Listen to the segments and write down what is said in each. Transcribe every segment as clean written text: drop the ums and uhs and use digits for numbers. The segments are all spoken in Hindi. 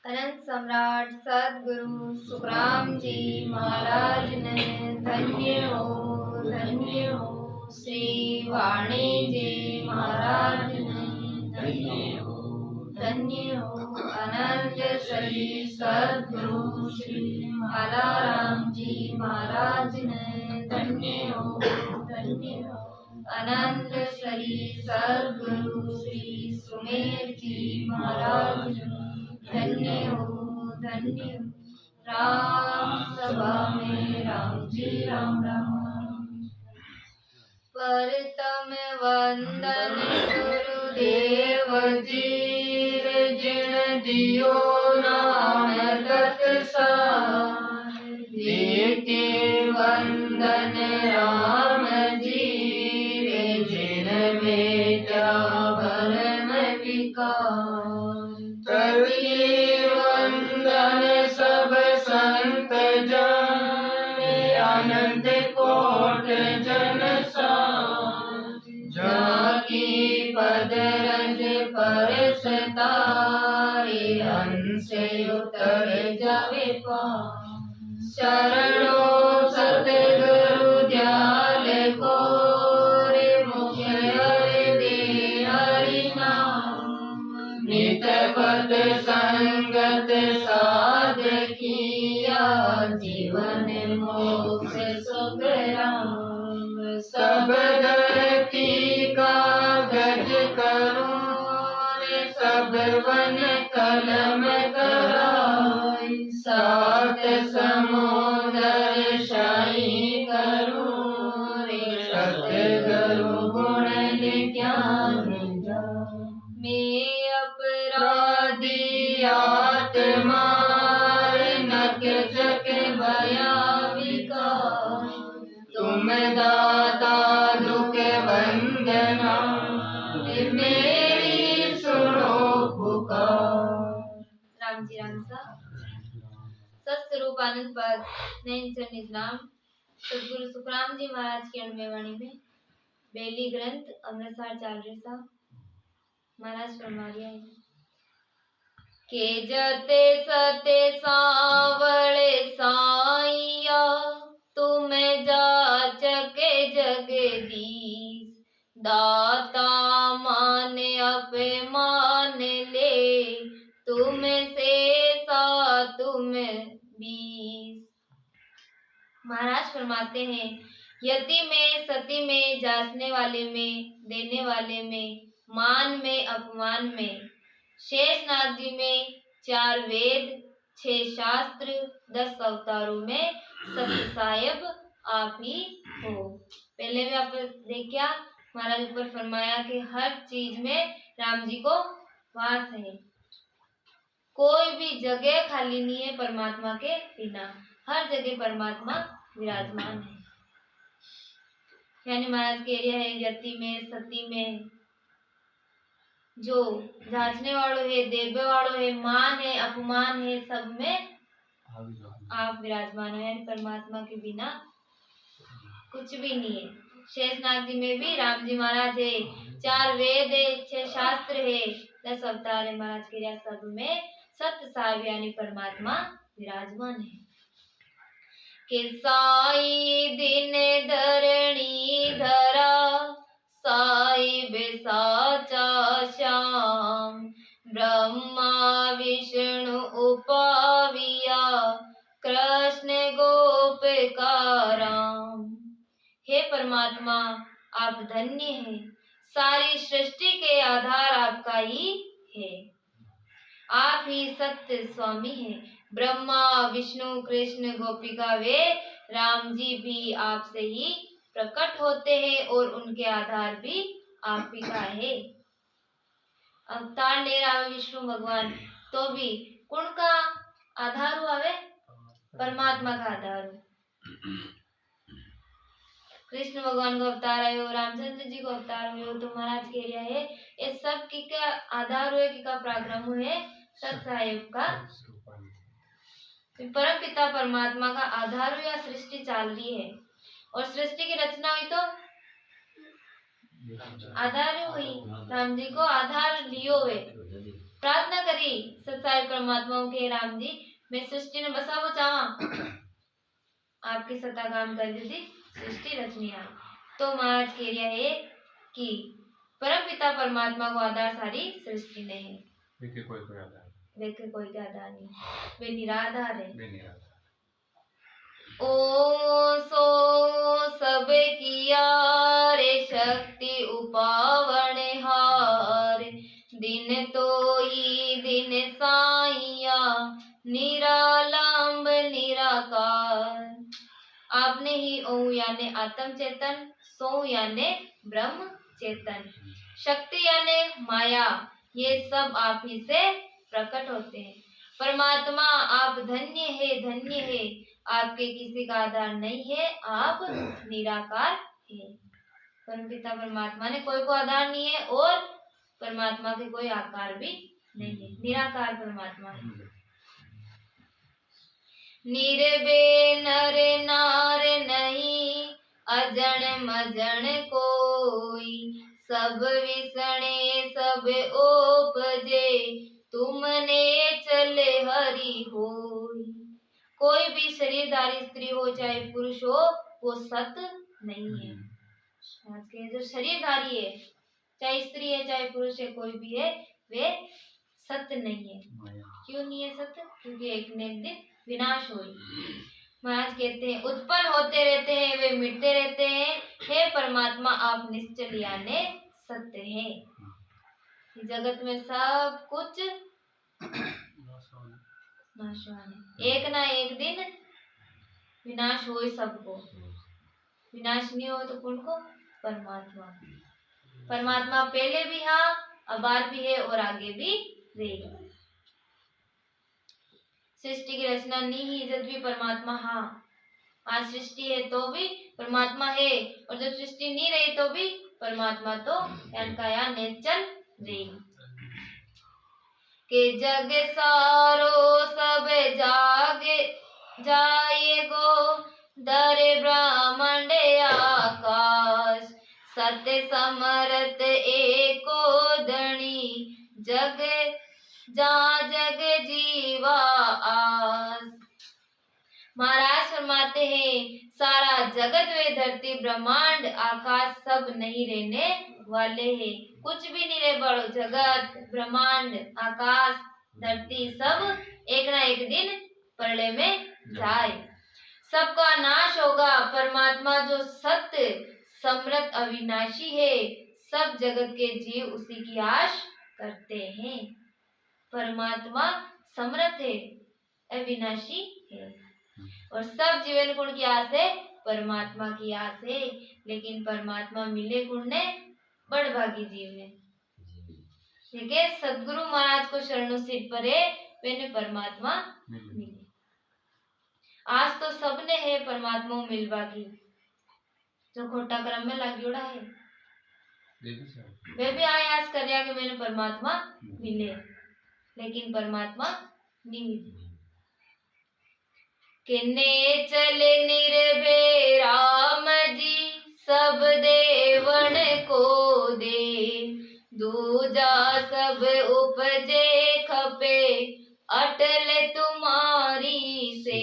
अनंत सम्राट सदगुरु सुखराम जी महाराज ने धन्य हो श्री वाणी जी महाराज ने धन्य हो अनंत श्री सदगुरु श्री मालाराम जी महाराज ने धन्य हो अनंत श्री सदगुरु श्री सुमेर जी महाराज ने धन्य हो राम सभा में राम जी राम परतम वंदन गुरुदेव जी जिन दियो नाम तत्सार देते वंदन राम जी जिन बेटा भरम विकार वंदन सब संत जन आनंद कोट जन जाकी पद रज पर सतारे हंस उतर जावे शरणो सतगुरु दयाल को रे मुख दे हरि नाम नित पद संगत साध किया जीवन मोक्ष सुख राम सब गति का गज करूं सब वन कलम कराई सात समुदर शाही करूं सतगुरु गुण ज्ञान मैं अपराधी आत्मा नक जग भया विकार तुम दाता दुख वंदना मेरी सुनो पुकार। राम जी राम सा सत्स्वरूप आनंद पद नैन निज नाम सदगुरु सुखराम जी महाराज की अणमेय वाणी में बेली ग्रंथ अमृतसर चाल रहा महाराज फरमाया है के जते सते सांवले साइया तुम जाचके जगदीश दाता माने अपमान ले तुम से सा तुम बीस। महाराज फरमाते हैं यति में सती में जांचने वाले में देने वाले में मान में अपमान में शेषनाग जी में 4 वेद 6 शास्त्र 10 अवतारों में सत्य साहिब आप ही हो। पहले भी आप देखिया महाराज ऊपर फरमाया कि हर चीज में राम जी को वास है, कोई भी जगह खाली नहीं है परमात्मा के बिना, हर जगह परमात्मा विराजमान है। यानी महाराज कह रहा है यति में सती में जो जांचने वालों है देवे वालों है मान है अपमान है सब में आप विराजमान हो। यानी परमात्मा के बिना कुछ भी नहीं है। शेषनाग जी में भी राम जी महाराज है, 4 वेद है 6 शास्त्र है 10 अवतार है। महाराज के सब में सत्य साहिब यानी परमात्मा विराजमान है। के साई दिन धरणी धरा साहिब साचा श्याम ब्रह्मा विष्णु उपाविया कृष्ण गोप का राम। हे परमात्मा आप धन्य हैं, सारी सृष्टि के आधार आपका ही है, आप ही सत्य स्वामी हैं। ब्रह्मा विष्णु कृष्ण गोपिका वे राम जी भी आपसे ही प्रकट होते हैं और उनके आधार भी आप ही का है। अवतार ले रहा विष्णु भगवान तो भी कौन का आधार हुआ वे परमात्मा का आधार हो। कृष्ण भगवान को अवतार आयो रामचंद्र जी को अवतार हुए तो महाराज कह रहा है ये सब की का आधार हुए कि का पराक्रम हुए सत्साहिब का परम पिता परमात्मा का आधार हुआ। सृष्टि चल रही है और सृष्टि की रचना हुई तो आधार हुई राम जी को आधार लियो हुए प्रार्थना करी सत्साई परमात्माओं के राम जी मैं सृष्टि ने बसावो चावा आपकी सत्ता काम कर दी थी सृष्टि रचनी आ तो महाराज कह रहा है कि परम पिता परमात्मा को आधार सारी सृष्टि ने है वेके कोई आधार का आधार नहीं वे निराधार है ओ सो सब किया रे शक्ति उपावण हार दिन तो ही दिन साइया निरालंब निराकार आपने ही ओम यानी आत्म चेतन सो यानी ब्रह्म चेतन शक्ति यानी माया ये सब आप ही से प्रकट होते हैं परमात्मा आप धन्य है आपके किसी का आधार नहीं है आप निराकार है परमपिता परमात्मा ने कोई को आधार नहीं है और परमात्मा के कोई आकार भी नहीं है निराकार परमात्मा है निर्बे नर नार नहीं अजण मजण कोई सब विसणे सब ओपजे तुमने चले हरि होई कोई भी शरीरधारी स्त्री हो चाहे पुरुष हो वो सत नहीं है आज के जो शरीरधारी है चाहे स्त्री है चाहे पुरुष है कोई भी है वे सत्य नहीं है क्यों नहीं है सत्य क्योंकि एक न एक दिन विनाश होगी महाराज कहते हैं उत्पन्न होते रहते हैं वे मिटते रहते हैं हे परमात्मा आप निश्चल यानी सत्य है जगत में सब कुछ नाशवान है एक ना एक दिन विनाश हो सबको विनाश नहीं हो तो कौन को परमात्मा पहले भी है अब भी है और आगे भी रहेगा सृष्टि की रचना नहीं ही जब भी परमात्मा हाँ आज सृष्टि है तो भी परमात्मा है और जब सृष्टि नहीं रही तो भी परमात्मा तो या नेचल रही के जग सारो सब जागे जाएगो दरे ब्रह्मांड आकाश सत्य समरत एको धनी जग जा जग जीवा आस महाराज फरमाते हैं सारा जगत व धरती ब्रह्मांड आकाश सब नहीं रहने वाले हैं कुछ भी नहीं रहे बड़ो जगत ब्रह्मांड आकाश धरती सब एक ना एक दिन प्रलय में जाए सबका नाश होगा परमात्मा जो सत्य समृत अविनाशी है सब जगत के जीव उसी की आश करते हैं परमात्मा समृत है अविनाशी है और सब जीवन गुण की आस है परमात्मा की आस है लेकिन परमात्मा मिले गुण ने बड़भागी जीव ने देखिए सदगुरु महाराज को शरणों सिर परे मैंने परमात्मा मिले आज तो सबने है परमात्मा मिलवा की जो खोटा क्रम में लग्योड़ा है वे भी आयास कर रहा कि मैंने परमात्मा मिले लेकिन परमात्मा नहीं मिले किन्ने चले निर्भय राम जी सब देवन को दे दूजा सब उपजे खपे अटल तुम्हारी से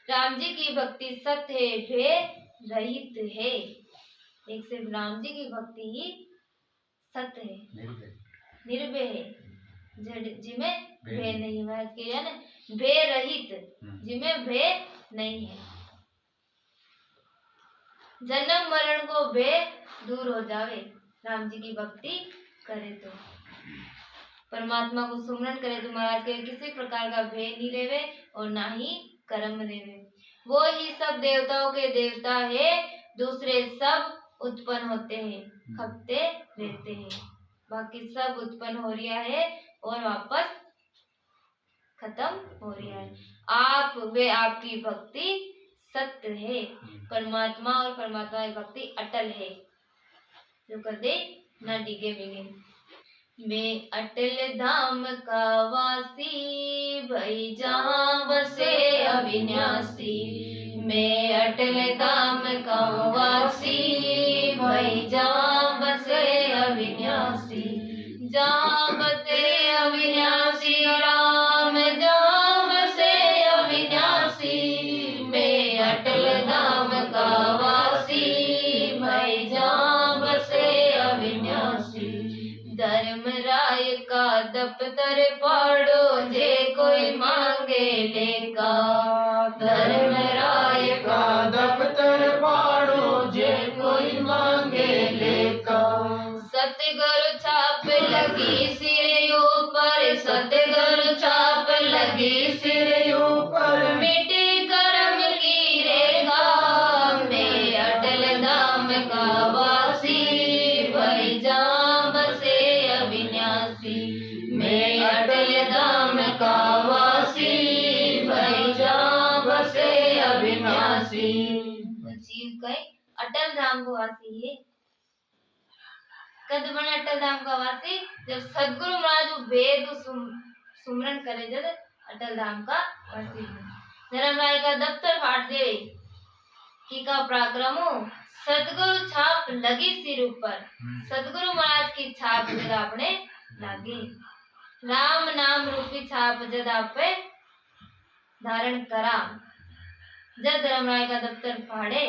राम जी की भक्ति सत्य है भय रहित है एक सिर्फ राम जी की भक्ति ही सत्य है निर्भय है जिसमें भय नहीं है ना भय रहित जिसमें भय नहीं है जन्म मरण को भय दूर हो जावे राम जी की भक्ति करे तो परमात्मा को सुमरन करे तो महाराज के किसी प्रकार का भय नहीं रेवे और ना ही कर्म रेवे वो ही सब देवताओं के देवता है दूसरे सब उत्पन्न होते हैं खपते रहते हैं बाकी सब उत्पन्न हो रहा है और वापस खत्म हो रहा है आप वे आपकी भक्ति सत्य है परमात्मा और परमात्मा की भक्ति अटल है जो कर दे ना डिगे बिगे मैं अटल धाम का वासी भई जहाँ बसे अविनाशी मैं अटल धाम का वासी भई जहाँ बसे अविनाशी बसे अविनाशी, राम जहाँ बसे अविनाशी। मैं अटल धाम का वासी, मैं जहाँ बसे अविनाशी। धर्मराय का दफ्तर पढ़ो, जे कोई मांगे लेगा। धर्मराय का दफ्तर पढ़ो, जे कोई मांगे लेगा। सतगुरु छाप लगी सिर ऊपर, सतगुरु छाप लगी सिर ऊपर। मिट्टी कर्म की रेखा, मैं अटल धाम का वासी, भाई जहाँ बसे अविनाशी। मैं अटल धाम का वासी, भाई जहाँ बसे अविनाशी। जीव कहे अटल धाम को वासी है। कद बने अटल धाम का वासी, जब सदगुरु महाराज वेद सुमरन करे जब अटल धाम का वासी। धर्मराय का दफ्तर फाड़ दे की का पराक्रम हो, सदगुरु छाप लगी सिर ऊपर। सदगुरु महाराज की छाप जब आपने लागी, राम नाम रूपी छाप जब आप पे धारण करा। जब धर्मराय का दफ्तर फाड़े,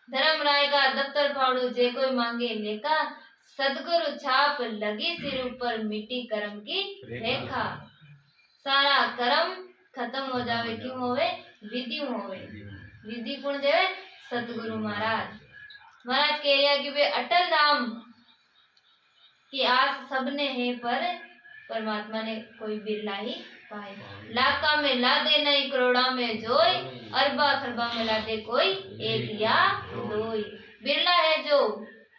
धर्मराय का दफ्तर फाड़ो, जे कोई मांगे लेका। सदगुरु छाप लगी सिर ऊपर, मिट्टी कर्म की रेखा। सारा कर्म खत्म हो जावे, क्यों होवे? विधि होवे। विधि कौन देवे? सतगुरु महाराज। महाराज कह रहा कि वे अटल धाम की आस सबने है, पर परमात्मा ने कोई बिरला ही पाए। लाखा में ला दे नहीं, करोड़ा में जोई, अरबा खरबा में ला दे कोई एक या दोई। बिरला है जो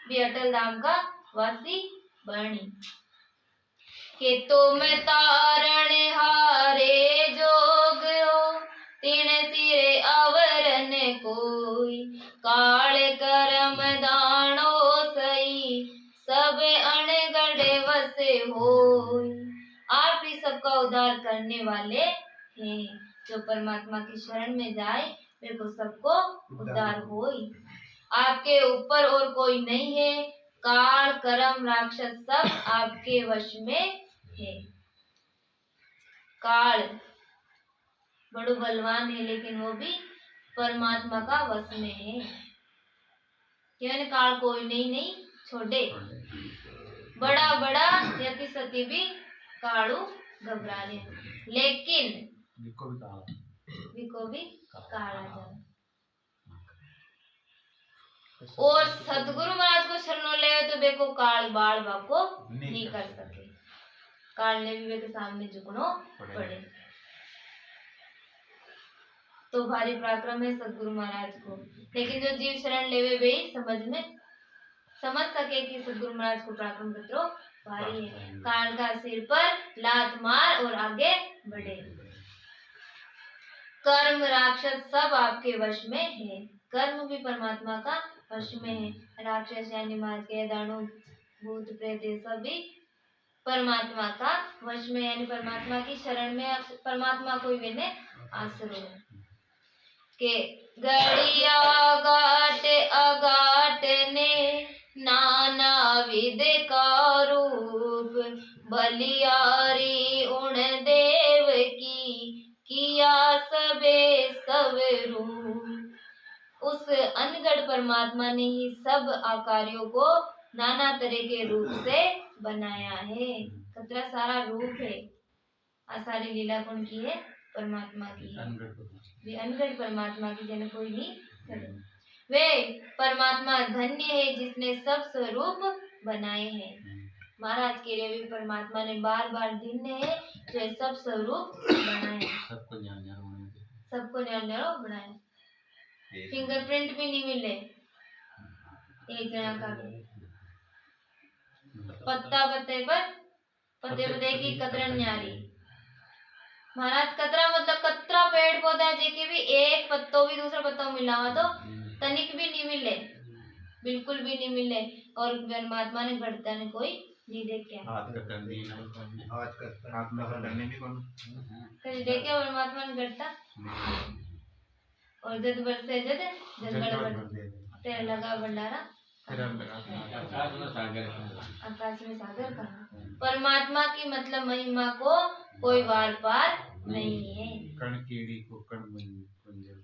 भी अटल धाम का वासी बनी। के तुम तारण हारे जोग हो, तीन सिरे अवरन कोई। काल करम दानो सही, सब अणगढ़ वसे होई। आप ही सबका उद्धार करने वाले हैं। जो परमात्मा की शरण में जाए वे को सबको उद्धार होई। आपके ऊपर और कोई नहीं है। काल कर्म राक्षस सब आपके वश में है। काल बड़ो बलवान है, लेकिन वो भी परमात्मा का वश में है। क्यों? काल कोई नहीं छोड़े। बड़ा बड़ा यति सती भी कालू घबराने, लेकिन विको भी काला जाए। और सतगुरु महाराज को शरणों ले तो बेको काल बाल बाको नहीं कर सके। काल ने भी के सामने झुकनो पड़े। तो भारी पराक्रम है सतगुरु महाराज को, लेकिन जो जीव शरण लेवे वे समझ सके कि सतगुरु महाराज को पराक्रम कितरो भारी है। काल का सिर पर लात मार और आगे बढ़े। कर्म राक्षस सब आपके वश में है। कर्म भी परमात्मा का वश में है। राक्षस यानी मार के दानव भूत प्रेत सभी परमात्मा का वश में, यानी परमात्मा की शरण में। परमात्मा कोई वेने आश्रय के गड़िया गाट अगाट ने नाना विध का रूप। बलियारी उन देव की किया सबे सब रूप। उस अनगढ़ परमात्मा ने ही सब आकारों को नाना तरह के रूप से बनाया है। कतरा सारा रूप है। आ सारी लीला कौन की है? परमात्मा की है। वे अनगढ़ परमात्मा की जन कोई नहीं करे। वे परमात्मा धन्य है जिसने सब स्वरूप बनाए हैं। महाराज के लिए भी परमात्मा ने बार बार धन्य है जो सब स्वरूप बनाए। सबको न्यारो बनाया। फिंगरप्रिंट भी नहीं मिले एक जना का भी। पत्ता पत्ते पर पत्ते पत्ते की कतरन न्यारी। महाराज कतरा मतलब कतरा पेड़ पौधा है जेके भी एक पत्तो भी दूसरा पत्तो मिला हुआ तो तनिक भी नहीं मिले, बिल्कुल भी नहीं मिले। और परमात्मा ने घटता ने कोई नहीं देखे। कभी देखे परमात्मा ने घटता? और जद बरसे जद जंगल तेरे लगा भंडारा आकाश में सागर कहाँ। परमात्मा की मतलब महिमा को कोई वार पार नहीं है। कण कीड़ी को कण कुंजर,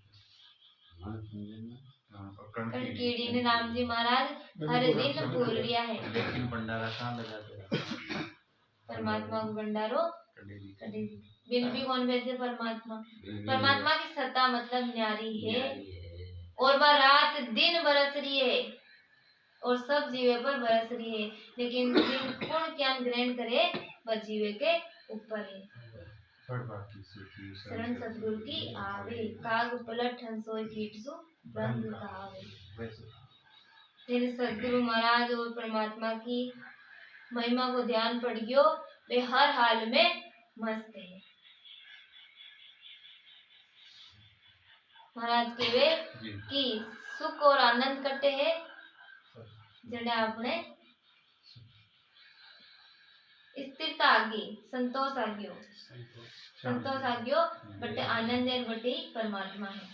कण कीड़ी ने राम जी महाराज हर दिन बोल रिया है, लेकिन भंडारा कहाँ लगाते? परमात्मा को भंडारो बिन भी कौन भेजे परमात्मा। परमात्मा की सत्ता मतलब न्यारी है और वह रात दिन बरस रही है और सब जीवे पर बरस रही है, लेकिन जिन पूर्ण ज्ञान ग्रहण करे वह जीवे के ऊपर है। शरण सतगुरु की आवे, काग पलट हंसोय कीट सु बंद कहावे। फिर सतगुरु महाराज और परमात्मा की महिमा को ध्यान पड़ गयो, वे हर हाल में मस्त है। महाराज के वे कि सुख और आनंद कटे है जड़े आपने स्थिरता आगी, संतोष आगियो, संतोष आगियो बटे आनंद है, बटे परमात्मा है।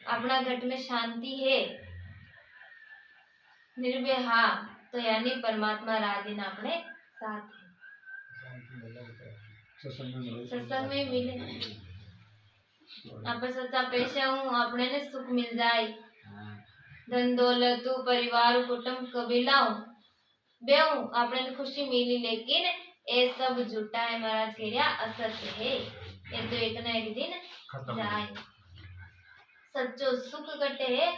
अपना घट में शांति है, निर्भय हा तो यानी परमात्मा रात दिन अपने साथ है। सत्संग में मिले आप सच्चा पैसा हूँ अपने ने सुख मिल जाए, धन दौलत परिवार कुटुंब कबीला बेहू अपने ने खुशी मिली, लेकिन ये सब झूठा है। महाराज कह रहा असत्य है, ये तो एक ना एक दिन जाए। सच्चो सुख कटे है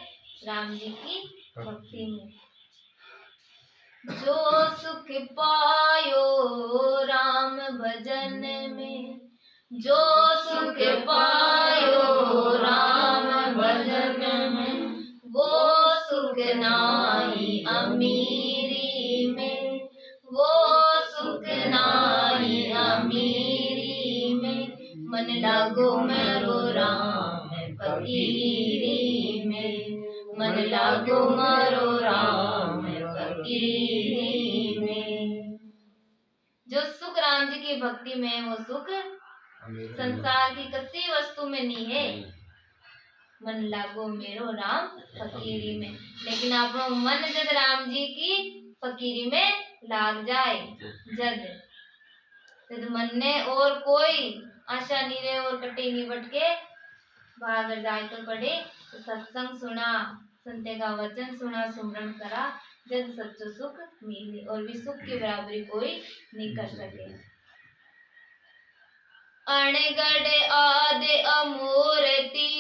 राम जी की भक्ति में। जो सुख पायो राम भजन में, जो सुख पायो राम भजन में, वो सुख नाही अमीरी में, वो सुख नाही अमीरी में। मन लागो मेरो राम फकीरी में, मन लागो मेरो राम फकीरी में। जो सुख राम जी की भक्ति में, वो सुख संसार की किसी वस्तु में नहीं है। मन लागो मेरो राम फकीरी में, लेकिन आप मन जब राम जी की फकीरी में लाग जाए, जब मन ने और कोई आशा नहीं रहे और कटे नहीं बटके भाग जाए तो पड़े, तो सत्संग सुना, संते का वचन सुना, सुमरन करा, जब सच्चो सुख मिले और भी सुख की बराबरी कोई नहीं कर सके। अणगढ़ आदि अमूर्ति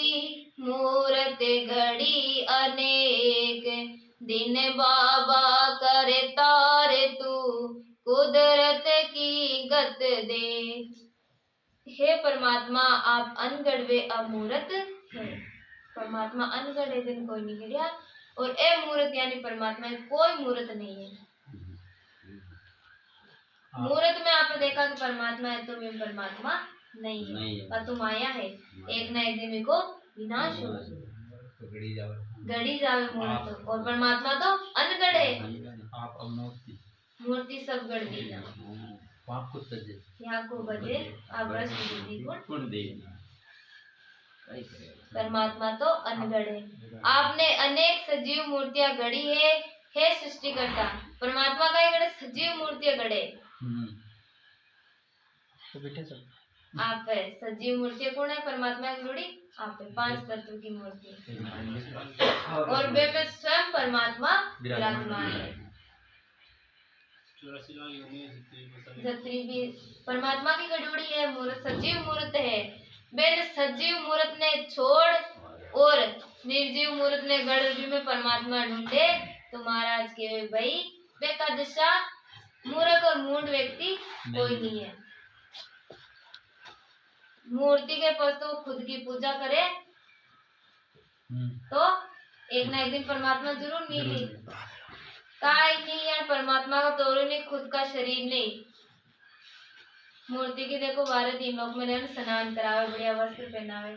मूर्ति घड़ी अनेक, दिन बाबा करे तारे तू कुदरत की गत दे। हे परमात्मा आप अनगढ़ वे अमूर्त है। परमात्मा अनगढ़ है, दिन कोई नहीं गिरा, और ए मूर्त यानी परमात्मा कोई मूर्त नहीं है। मूर्त में आपने देखा कि परमात्मा है तो मैं परमात्मा नहीं है, पर तुम आया है, एक ना एक दिन को विनाश हो गड़ी जावे मूर्त, और परमात्मा तो अनगढ़ है। आप अमूर्ति मूर्ति सब गढ़ दी यहाँ को बजे आप गुण दे। परमात्मा तो अनगढ़ है। आपने अनेक सजीव मूर्तियां गढ़ी है, हे सृष्टिकर्ता। परमात्मा का गढ़े सजीव मूर्तियां गढ़े, आप है सजीव मूर्तियां कौन है? परमात्मा की जोड़ी आप है, 5 तत्व की मूर्ति, और वे में स्वयं परमात्मा विराजमान है। जत्री भी परमात्मा की गढ़ोड़ी है, मूर्त सजीव मूर्त है। बेन सजीव मूर्त ने छोड़ और निर्जीव मूर्त ने गढ़ में परमात्मा ढूंढे, तो महाराज के भाई वे का दिशा मूर्ख और मूढ़ व्यक्ति कोई नहीं है। मूर्ति के पास तो खुद की पूजा करे तो एक ना एक दिन परमात्मा जरूर मिली। काय नहीं यार, परमात्मा का तोड़ नहीं, खुद का शरीर नहीं। मूर्ति की देखो 12 लोक में रहने, स्नान करावे, बढ़िया वस्त्र पहनावे,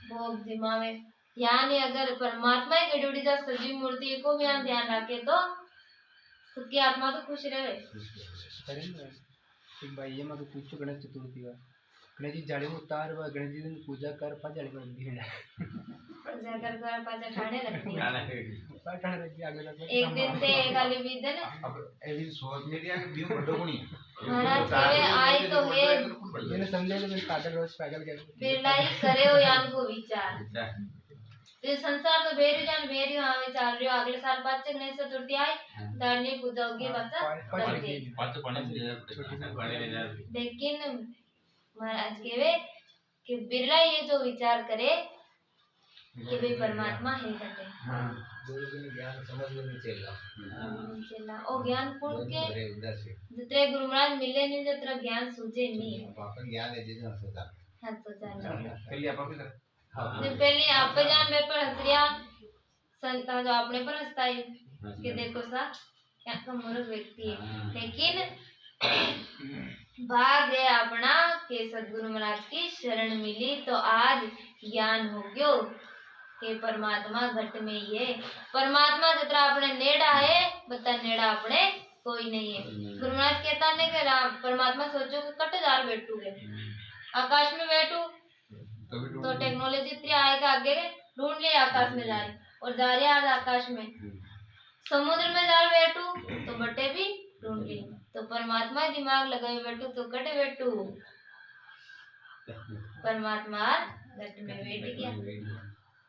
भोग जिमावे। यानी अगर परमात्मा ही गड़ोड़ी जा सजीव मूर्ति को भी यहाँ ध्यान रखे तो खुद की आत्मा तो खुश रहे। भाई ये मैं तो पूछो गणेश चतुर्थी का गणेश जी जाड़ी में उतार व गणेश जी की पूजा कर पा जाड़ी में उंदी है पूजा कर कर पाचा ठाणे लगती गाना हेडी पर ठाणे लग गया अगले दिन एक दिन ते खाली बीतन अब एवी सोच मेरी आ बियो बड़ो कोनी महाराज केवे आई तो है मैंने समझे तो मैं पैदल रोज पैदल गया बिरलाई करे हो यान को विचार ये संसार तो बेरी जान बेरी हमें चल रही हो अगले साल पाचे गणेश चतुर्थी आई दानी पूजा होगी पाचा करके पाँच पाने दे बड़े ले जा लेकिन महाराज केवे कि बिरला ये जो विचार करे कि भाई परमात्मा है करते गुरु के ज्ञान समझ में नहीं चला चला ओ ज्ञान पूर्ण के अरे उधर से जितने गुरु महाराज मिले नहीं जितना ज्ञान सूझे नहीं अपन ज्ञान है जिसे सोचा हाथ सोचा नहीं पहले आप भी तो पहले आप जान में पर हंसरिया संता जो आपने पर हंसता है कि देखो सा क्या का मूर्ख व्यक्ति है लेकिन भाग है अपना के सदगुरु महाराज की शरण मिली तो आज ज्ञान हो गयो के परमात्मा घट में ही है परमात्मा जितना अपने नेड़ा है बता नेड़ा अपने कोई नहीं है गुरु महाराज कहता ने कि परमात्मा सोचो कि कट जार बैठू है आकाश में बैठू तो टेक्नोलॉजी इतनी आएगा आगे ढूंढ लिया आकाश में जा रही और जा रहे आज आकाश में समुद्र में जा बैठू तो बटे भी ढूंढ लिए तो परमात्मा दिमाग लगाए बैठू तो कटे बैठू परमात्मा घट में बैठ गया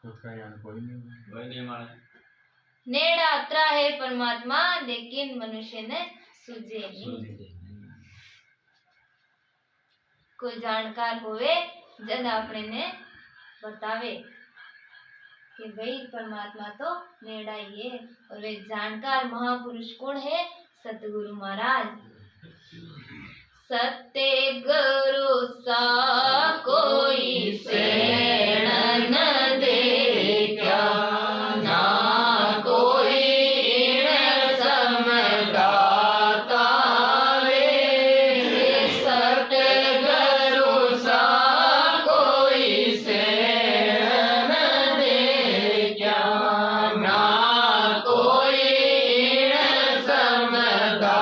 उसका यान कोई नहीं मारा नेड़ा अतरा है परमात्मा लेकिन मनुष्य ने सूझे नहीं कोई जानकार होवे जन अपने ने बतावे कि भाई परमात्मा तो नेड़ा ही है और वे जानकार महापुरुष कौन है सतगुरु महाराज सत्य गुरु सा कोई शरण न देखा ना कोई समदाता वे सत्य गुरु सा कोई शरण न देखा ना कोई समदाता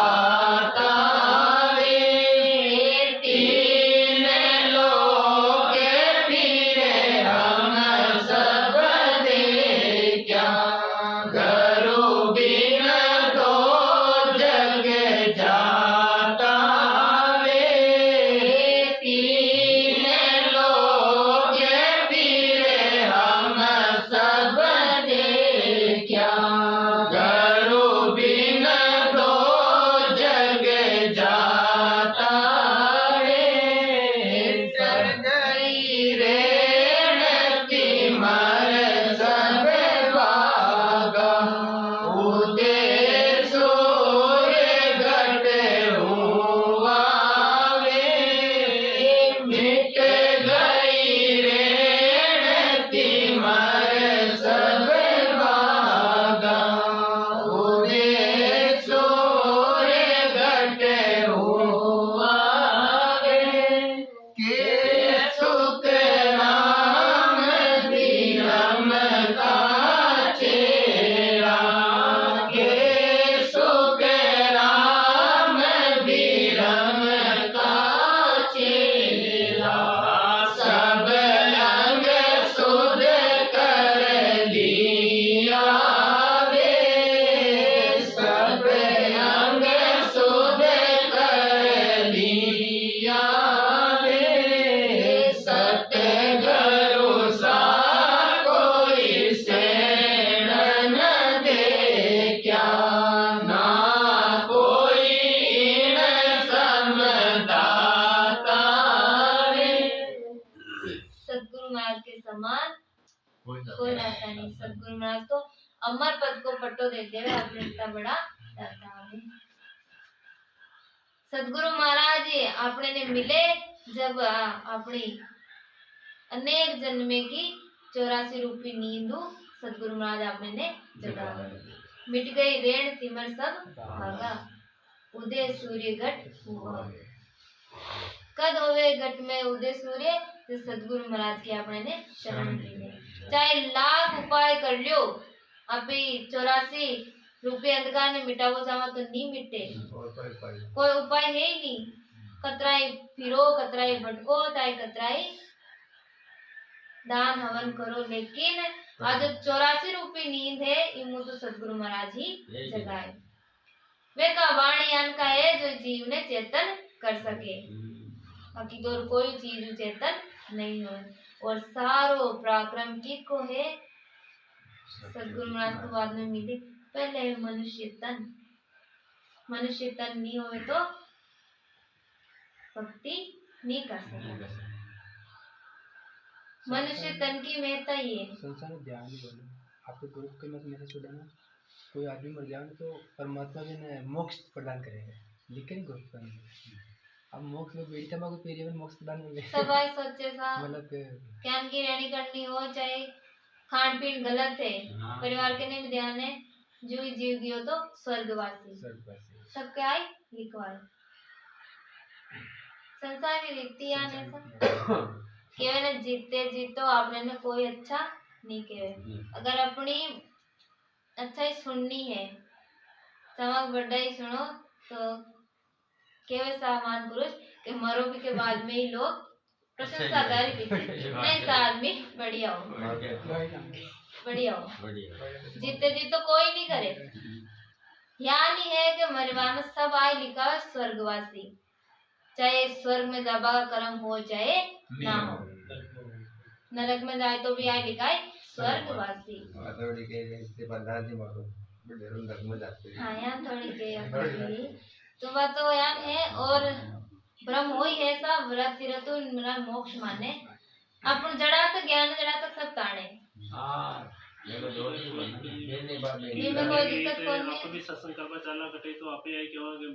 कोई रहता नहीं सदगुरु महाराज तो अमर पद को पट्टो देते हुए अपने इतना बड़ा दाता है सदगुरु महाराज अपने ने मिले जब अपनी अनेक जन्मे की 84 रूपी नींदू सदगुरु महाराज अपने ने जगा मिट गई रेण तिमर सब भागा उदय सूर्य घट हुआ कद होवे घट में उदय सूर्य तो सदगुरु महाराज के अपने ने शरण मिले चाहे लाख उपाय कर लियो अभी 84 रूपये अंधकार ने मिटावो जावा तो नहीं मिटे कोई उपाय है ही नहीं कतराई फिरो, कतराई भटको, चाहे कतराई दान हवन करो, लेकिन आज जो 84 रूपी नींद है इमू तो सदगुरु महाराज ही जगाए। वे का वाणी यान का है जो जीव ने चेतन कर सके, बाकी तो और कोई चीज चेतन नहीं हो। और सारो पराक्रम की को है सदगुरु महाराज को बाद में मिले। पहले है मनुष्य तन, मनुष्य तन नहीं होवे तो भक्ति नहीं कर सकता। मनुष्य तन की महत्ता ये संसार में ध्यान ही बोलो। आपके ग्रुप के मत में से छोड़ा ना, कोई आदमी मर जाए तो परमात्मा भी ने मोक्ष प्रदान करेगा, लेकिन ग्रुप का नहीं। अब मोक्ष में बेटी तमा को पेरी में मोक्ष प्रदान कर दे। सब आए सोचे सा मतलब ज्ञान की रहनी करनी हो, चाहे खान पीन गलत है, परिवार के नहीं ध्यान है, जो ही जीव दियो तो स्वर्गवासी सब क्या है लिखवाए। संसार की रीति यान ऐसा केवल न जीते जीतो आपने ने कोई अच्छा नहीं केवे। अगर अपनी अच्छा ही सुननी है, चमक बड़ा ही सुनो तो केवल सामान पुरुष के मरो भी के बाद में ही लोग प्रशंसा कर नहीं सा आदमी बढ़िया हो, बढ़िया हो। जीते जीतो कोई नहीं करे। यहाँ नहीं है कि मरवा में सब आए लिखा है स्वर्गवासी, चाहे स्वर्ग में जाबा का कर्म हो चाहे ना हो, नरक में जाए तो भी आए लिखा है स्वर्गवासी। हाँ यहाँ थोड़ी के तो बात तो यान है। और ब्रह्म हो ही है सब व्रत तीरथ मेरा मोक्ष माने अपन जड़ा तक ज्ञान जड़ा तक सब ताने। ये में कोई दिक्कत कौन है। भी सत्संग करवा चलना कटे तो आपे आई क्यों कि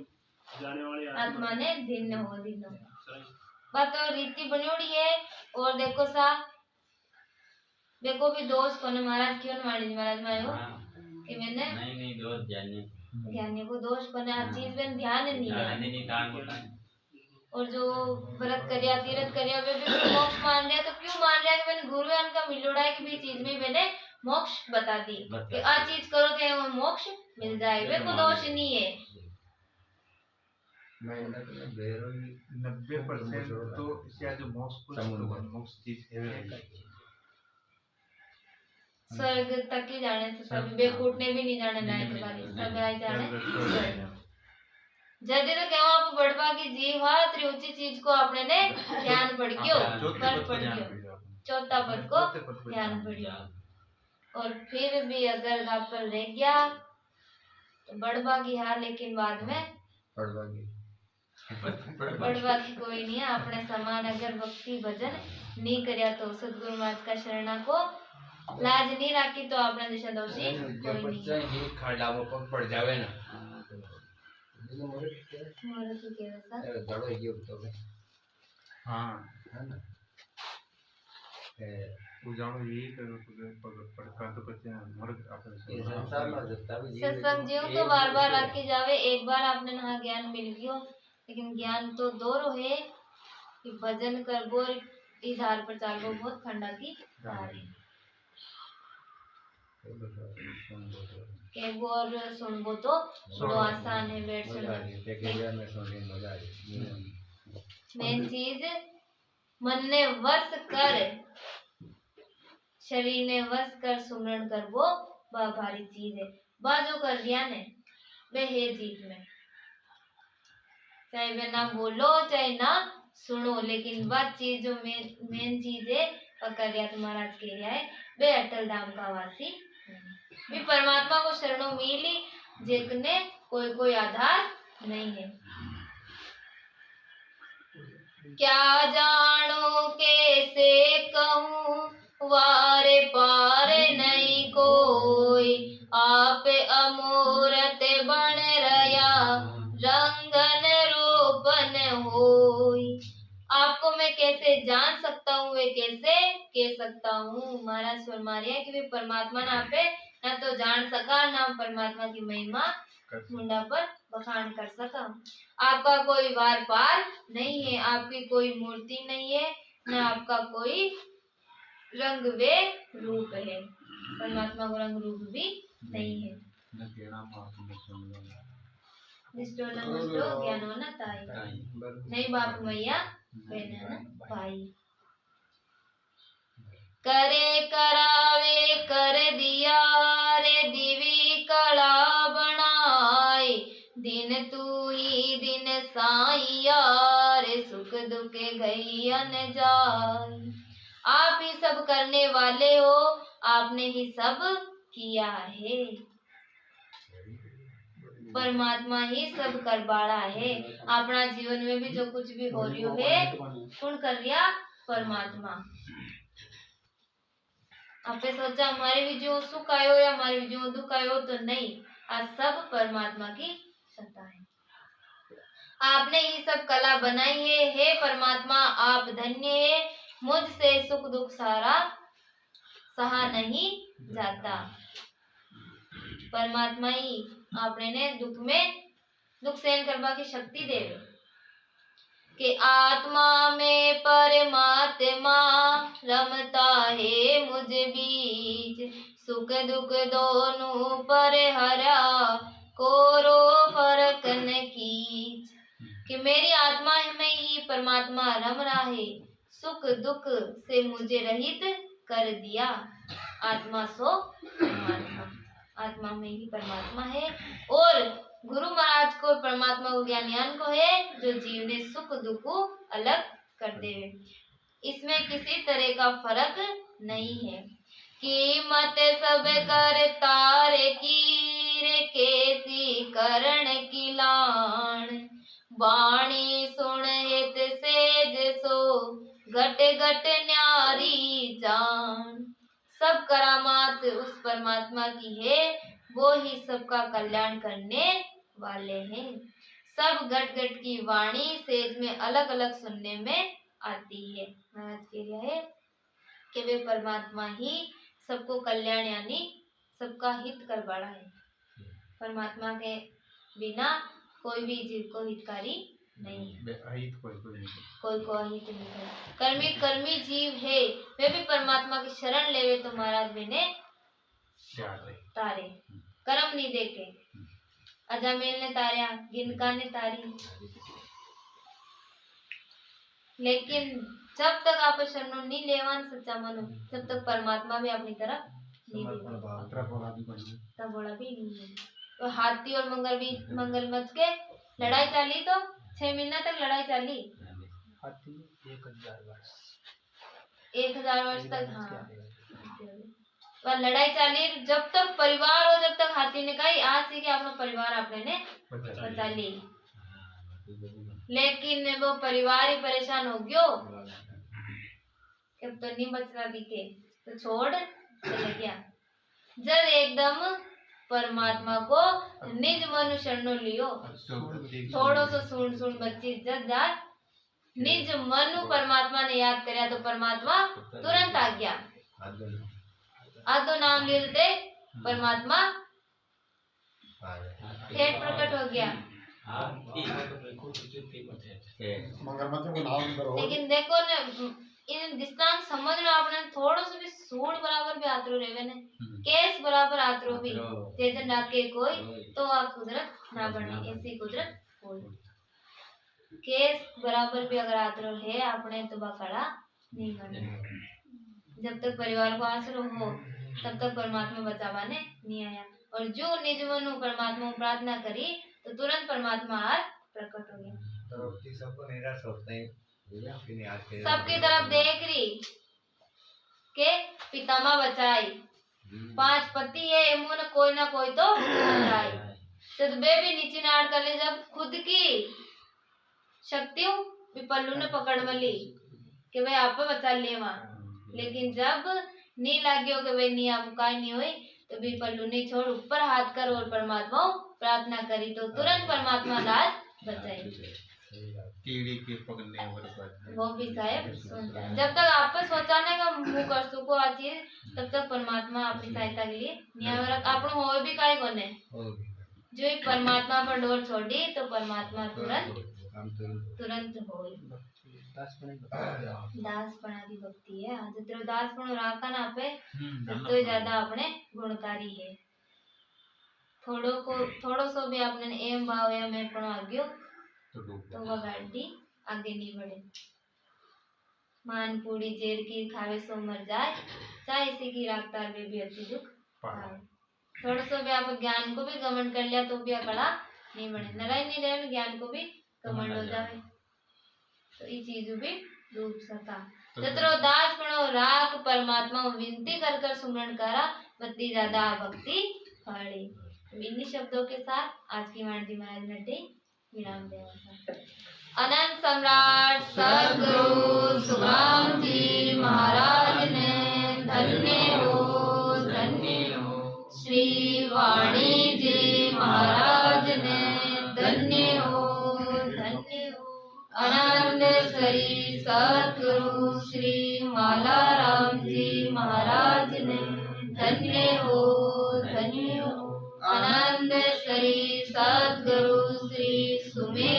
जाने वाले आत्मा ने दिन हो दिन हो बात और रीति बनोड़ी है। और देखो सा देखो भी दोष कोने महाराज क्यों महाराज में आयो कि मैंने नहीं दोष ज्ञानी को दोष कोने हर चीज में ध्यान नहीं है। और जो व्रत करिया तीरथ करिया वे भी मोक्ष मान रहा तो क्यों मान रहा है कि मैंने गुरुआन का मिलोड़ा है कि भी चीज में मैंने मोक्ष बता दी कि आ चीज करो तो वो मोक्ष मिल जाए, वे को दोष नहीं है। 90% तो इसका जो मोक्ष चीज है स्वर्ग तक ही जाने से सब बेकूट ने भी नहीं जाने लायक वाली सब आए जाने जल्दी तो क्या आप बड़वा की जीव हा त्री ऊंची चीज को आपने ने ध्यान पड़ गयो पर पड़ गयो चौथा पद को ध्यान पड़ गया। और फिर भी अगर गापल रह गया तो बड़वा की हार, लेकिन बाद में बड़वा की कोई नहीं है। अपने समान अगर भक्ति भजन नहीं करिया तो सदगुरु महाराज का शरणा को लाज नहीं रखी तो आपने दिशा दोषी कोई नहीं। खड़ावो पग पड़ जावे ना मोरे तो केवल सा जड़ो ये तो हाँ है ना वो जानो यही करो तो पड़का तो बच्चे मर ये संसार में जब भी सत्संग जीव तो बार बार रखे जावे। एक बार आपने ना ज्ञान मिल गयो, लेकिन ज्ञान तो दोरो है कि भजन करबो इस धार पर चालबो बहुत खंडा की धार है के बोर सुनबो तो बड़ो आसान है बैठ सुनना। मेन चीज मन ने वश कर शरीर ने वश कर सुमरण करबो वह भारी चीज है। बाजो कर दिया ने वे है जीत में, चाहे वे ना बोलो चाहे ना सुनो, लेकिन वह चीज जो मेन चीज है वह कर दिया तुम्हारा कह रहा है वे अटल धाम का वासी भी परमात्मा को शरणों मिली जिसने कोई कोई आधार नहीं है। क्या जानो कैसे कहूँ वारे पारे नहीं कोई, आप अमूर्त बन रया रंगन रोपन होई। आपको मैं कैसे जान सकता हूँ वे कैसे कह सकता हूँ। महाराज फरमाया कि वे परमात्मा ना पे ना तो जान सका ना परमात्मा की महिमा मुंडा पर बखान कर सका। आपका कोई वार पार नहीं है, आपकी कोई मूर्ति नहीं है, ना आपका कोई रंग वे रूप है। परमात्मा को रंग रूप भी नहीं है। दिष्टो नष्टो ज्ञानो न ताई नहीं बाप मैया बहन भाई करे करावे कर दिया रे दिवी कला बनाए दिन तू ही दिन साइया रे सुख दुख गई अन जाए। आप ही सब करने वाले हो, आपने ही सब किया है। परमात्मा ही सब करवाड़ा है। अपना जीवन में भी जो कुछ भी हो रही है कौन कर रिया? परमात्मा। आपने सोचा हमारे भी जो सुख आयो या हमारे भी जो दुख आयो, तो नहीं, आज सब परमात्मा की सत्ता है। आपने ही सब कला बनाई है। हे परमात्मा आप धन्य है, मुझसे सुख दुख सारा सहा नहीं जाता। परमात्मा ही आपने ने दुख में दुख सहन करवा की शक्ति दे कि आत्मा में परमात्मा रमता है मुझ बीच सुख दुख दोनों पर हरा कोरो फर्क न कीच। कि मेरी आत्मा में ही परमात्मा रम रहा है, सुख दुख से मुझे रहित कर दिया। आत्मा सो परमात्मा, आत्मा में ही परमात्मा है। और गुरु महाराज को परमात्मा को ज्ञान को है जो जीव ने सुख दुख को अलग कर दे। इसमें किसी तरह का फर्क नहीं है। कीमत सब कर तारे की रे केसी करण की लान वाणी सुन हित सेज सो घट घट न्यारी जान। सब करामात उस परमात्मा की है, वो ही सबका कल्याण करने वाले हैं। सब घट घट की वाणी सेज में अलग अलग सुनने में आती है। महाराज कह रहा है कि वे परमात्मा ही सबको कल्याण यानी सबका हित करवाड़ा है। परमात्मा के बिना कोई भी जीव को हितकारी नहीं है, कोई को अहित नहीं है। कर्मी कर्मी जीव है, वे भी परमात्मा की शरण लेवे तो महाराज बिने तारे कर्म नहीं देखे। अजामेल ने तारिया, गिनका ने तारी, लेकिन जब तक आप शरणों नहीं लेवान सच्चा मनो, जब तक परमात्मा भी अपनी तरफ नहीं तब बड़ा भी नहीं है। तो हाथी और मंगल मच के लड़ाई चाली, तो 6 महीना तक लड़ाई चाली। हाथी 1000 वर्ष 1000 वर्ष तक, हाँ वह लड़ाई चाली। जब तक परिवार हो, जब तक हाथी ने कहा आज से कि अपना परिवार अपने ने बचा ली, लेकिन वो परिवार ही परेशान हो गयो अब तो नहीं बचना दिखे, तो छोड़ चले गया। जब एकदम परमात्मा को निज मनु शरणो लियो, थोड़ो सो सुन बच्ची जब जा निज मनु परमात्मा ने याद करया तो परमात्मा तुरंत आ गया। आदो नाम लेते परमात्मा ठेठ प्रकट हो गया। लेकिन देखो न इन दृष्टांत समझ लो आपने, थोड़ो सो भी सूढ़ बराबर भी आतरो रेवे ने, केस बराबर आतरो भी तेजन नाके कोई तो आ कुदरत ना बने, ऐसी कुदरत कोई। केस बराबर भी अगर आतरो है आपने तो बकड़ा नहीं बने। जब तक परिवार को आसरो हो तब तक परमात्मा बचावाने नहीं आया। और जो निज मनु परमात्मा प्रार्थना करी तो तुरंत परमात्मा आज प्रकट हो गया। सबको निराश होते हैं, सबकी तरफ देख रही के पितामा बचाई, 5 पति है इमोन कोई ना कोई तो बचाई। तो वे भी नीचे नाड़ कर ले, जब खुद की शक्तियों भी पल्लू ने पकड़ मली कि भाई आप बचा ले वहां, लेकिन जब नहीं लागियो कि भाई नहीं आप काय नहीं हुई तो भी पल्लू ने छोड़ ऊपर हाथ कर और परमात्मा प्रार्थना करी तो तुरंत परमात्मा लाज बचाई। कीड़ी के पकड़ने वाले वो भी साहेब सुनता है। जब तक आप पर सोचाने का मुंह कर सको आ चीज, तब तक परमात्मा अपनी सहायता के लिए न्याय आप हो भी काय कोने। जो एक परमात्मा पर डोर छोड़ी तो परमात्मा तुरंत हो। दासपणा की भक्ति है, जितने दासपण राखा ना पे तो ज्यादा अपने गुणकारी है। थोड़ो सो भी आपने एम भाव या मैं पण आ गयो तो डूब तो वह गाड़ी आगे नहीं बढ़े। मान पूड़ी जेर की खावे सो मर जाए, चाहे इसी की रागतार में भी अति दुख पाए। थोड़ा सो भी आप ज्ञान को भी घमंड कर लिया तो भी अकड़ा नहीं बने। नारायण नहीं रहे ज्ञान को भी घमंड हो जाए तो ये चीज भी डूब सका। जत्रो दास पणो राख परमात्मा विनती कर कर सुमरण करा, बत्ती ज्यादा भक्ति फली। इन्हीं शब्दों के साथ आज की वाणी महाराज ने विराम देवा। अनंत सम्राट सद्गुरु सुखराम जी महाराज ने धन्य हो। श्री वाणी जी महाराज ने धन्य हो। आनंद श्री सद्गुरु श्री मालाराम जी महाराज ने धन्य हो। आनंद श्री सद्गुरु श्री सुमे